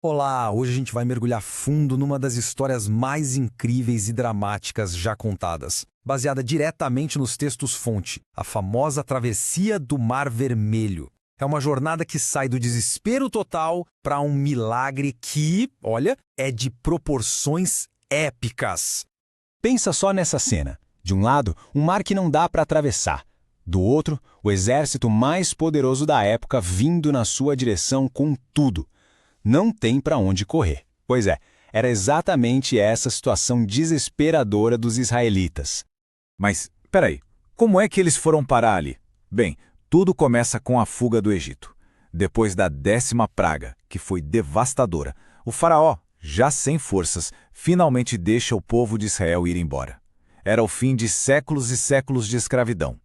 Olá, hoje a gente vai mergulhar fundo numa das histórias mais incríveis e dramáticas já contadas, baseada diretamente nos textos-fonte, a famosa Travessia do Mar Vermelho. É uma jornada que sai do desespero total para um milagre que, olha, é de proporções épicas. Pensa só nessa cena. De um lado, um mar que não dá para atravessar. Do outro, o exército mais poderoso da época vindo na sua direção com tudo. Não tem para onde correr. Pois é, era exatamente essa situação desesperadora dos israelitas. Mas, peraí, como é que eles foram parar ali? Bem, tudo começa com a fuga do Egito. Depois da 10ª praga, que foi devastadora, o faraó, já sem forças, finalmente deixa o povo de Israel ir embora. Era o fim de séculos e séculos de escravidão.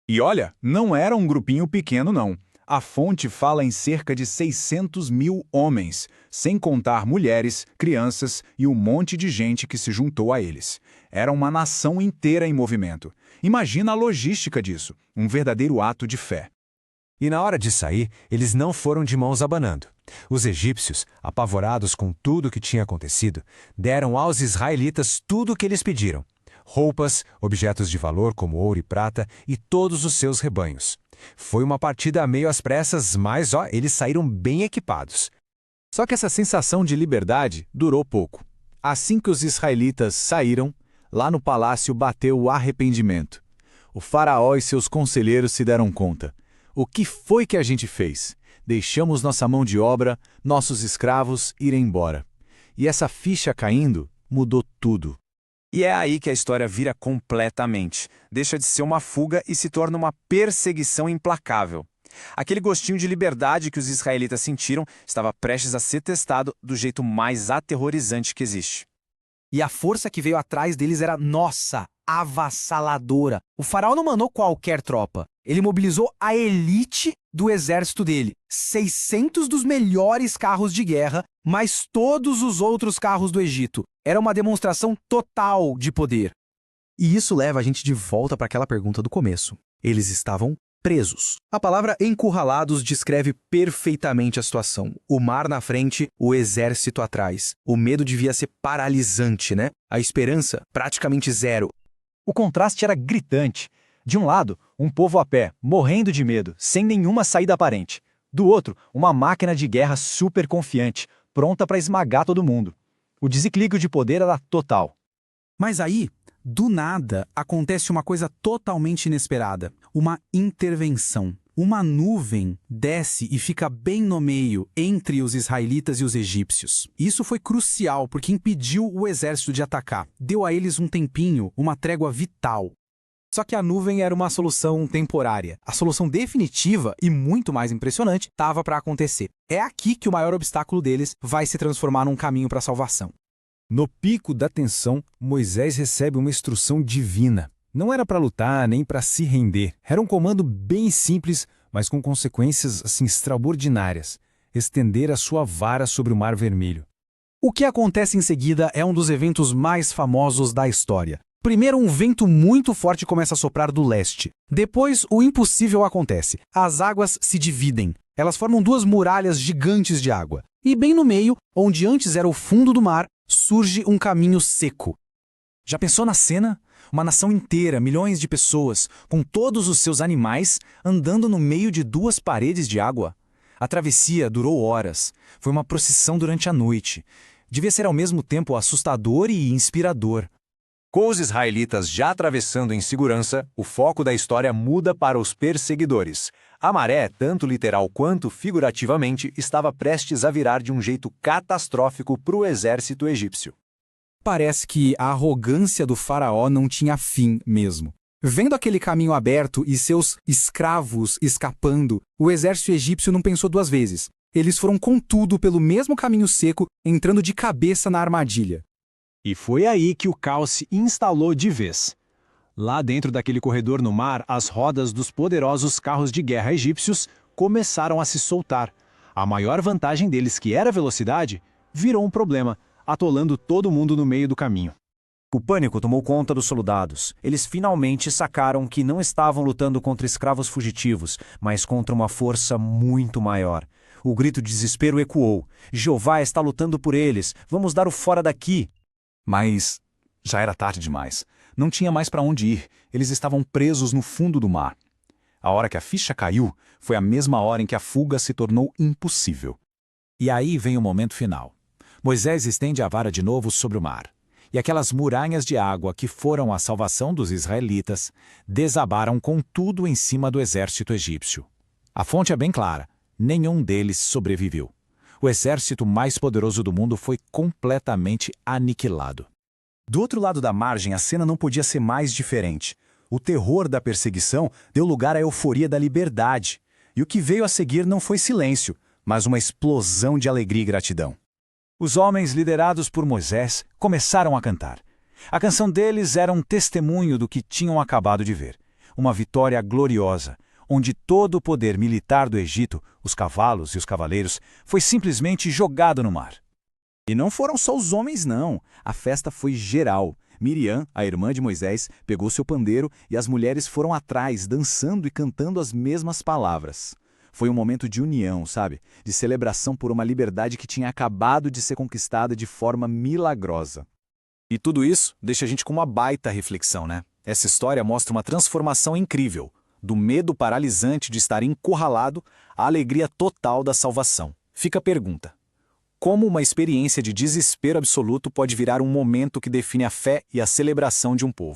E olha, não era um grupinho pequeno não. A fonte fala em cerca de 600 mil homens, sem contar mulheres, crianças e um monte de gente que se juntou a eles. Era uma nação inteira em movimento. Imagina a logística disso, um verdadeiro ato de fé. E na hora de sair, eles não foram de mãos abanando. Os egípcios, apavorados com tudo o que tinha acontecido, deram aos israelitas tudo o que eles pediram: roupas, objetos de valor como ouro e prata e todos os seus rebanhos. Foi uma partida meio às pressas, mas eles saíram bem equipados. Só que essa sensação de liberdade durou pouco. Assim que os israelitas saíram, lá no palácio bateu o arrependimento. O faraó e seus conselheiros se deram conta. O que foi que a gente fez? Deixamos nossa mão de obra, nossos escravos irem embora. E essa ficha caindo mudou tudo. E é aí que a história vira completamente. Deixa de ser uma fuga e se torna uma perseguição implacável. Aquele gostinho de liberdade que os israelitas sentiram estava prestes a ser testado do jeito mais aterrorizante que existe. E a força que veio atrás deles era, nossa, avassaladora. O faraó não mandou qualquer tropa. Ele mobilizou a elite do exército dele. 600 dos melhores carros de guerra, mais todos os outros carros do Egito. Era uma demonstração total de poder. E isso leva a gente de volta para aquela pergunta do começo. Eles estavam presos. A palavra encurralados descreve perfeitamente a situação. O mar na frente, o exército atrás. O medo devia ser paralisante, né? A esperança, praticamente zero. O contraste era gritante. De um lado, um povo a pé, morrendo de medo, sem nenhuma saída aparente. Do outro, uma máquina de guerra super confiante, pronta para esmagar todo mundo. O desequilíbrio de poder era total. Mas aí, do nada, acontece uma coisa totalmente inesperada. Uma intervenção. Uma nuvem desce e fica bem no meio, entre os israelitas e os egípcios. Isso foi crucial, porque impediu o exército de atacar. Deu a eles um tempinho, uma trégua vital. Só que a nuvem era uma solução temporária. A solução definitiva e muito mais impressionante estava para acontecer. É aqui que o maior obstáculo deles vai se transformar num caminho para a salvação. No pico da tensão, Moisés recebe uma instrução divina. Não era para lutar nem para se render. Era um comando bem simples, mas com consequências extraordinárias. Estender a sua vara sobre o Mar Vermelho. O que acontece em seguida é um dos eventos mais famosos da história. Primeiro, um vento muito forte começa a soprar do leste. Depois, o impossível acontece. As águas se dividem. Elas formam duas muralhas gigantes de água. E bem no meio, onde antes era o fundo do mar, surge um caminho seco. Já pensou na cena? Uma nação inteira, milhões de pessoas, com todos os seus animais, andando no meio de duas paredes de água. A travessia durou horas. Foi uma procissão durante a noite. Devia ser ao mesmo tempo assustador e inspirador. Com os israelitas já atravessando em segurança, o foco da história muda para os perseguidores. A maré, tanto literal quanto figurativamente, estava prestes a virar de um jeito catastrófico para o exército egípcio. Parece que a arrogância do faraó não tinha fim mesmo. Vendo aquele caminho aberto e seus escravos escapando, o exército egípcio não pensou duas vezes. Eles foram com tudo pelo mesmo caminho seco, entrando de cabeça na armadilha. E foi aí que o caos se instalou de vez. Lá dentro daquele corredor no mar, as rodas dos poderosos carros de guerra egípcios começaram a se soltar. A maior vantagem deles, que era a velocidade, virou um problema, atolando todo mundo no meio do caminho. O pânico tomou conta dos soldados. Eles finalmente sacaram que não estavam lutando contra escravos fugitivos, mas contra uma força muito maior. O grito de desespero ecoou. Jeová está lutando por eles. Vamos dar o fora daqui. Mas já era tarde demais. Não tinha mais para onde ir. Eles estavam presos no fundo do mar. A hora que a ficha caiu foi a mesma hora em que a fuga se tornou impossível. E aí vem o momento final. Moisés estende a vara de novo sobre o mar. E aquelas muralhas de água que foram a salvação dos israelitas desabaram com tudo em cima do exército egípcio. A fonte é bem clara: nenhum deles sobreviveu. O exército mais poderoso do mundo foi completamente aniquilado. Do outro lado da margem, a cena não podia ser mais diferente. O terror da perseguição deu lugar à euforia da liberdade. E o que veio a seguir não foi silêncio, mas uma explosão de alegria e gratidão. Os homens, liderados por Moisés, começaram a cantar. A canção deles era um testemunho do que tinham acabado de ver. Uma vitória gloriosa, onde todo o poder militar do Egito, os cavalos e os cavaleiros, foi simplesmente jogado no mar. E não foram só os homens, não. A festa foi geral. Miriam, a irmã de Moisés, pegou seu pandeiro e as mulheres foram atrás, dançando e cantando as mesmas palavras. Foi um momento de união, sabe? De celebração por uma liberdade que tinha acabado de ser conquistada de forma milagrosa. E tudo isso deixa a gente com uma baita reflexão, né? Essa história mostra uma transformação incrível. Do medo paralisante de estar encurralado à alegria total da salvação. Fica a pergunta: como uma experiência de desespero absoluto pode virar um momento que define a fé e a celebração de um povo?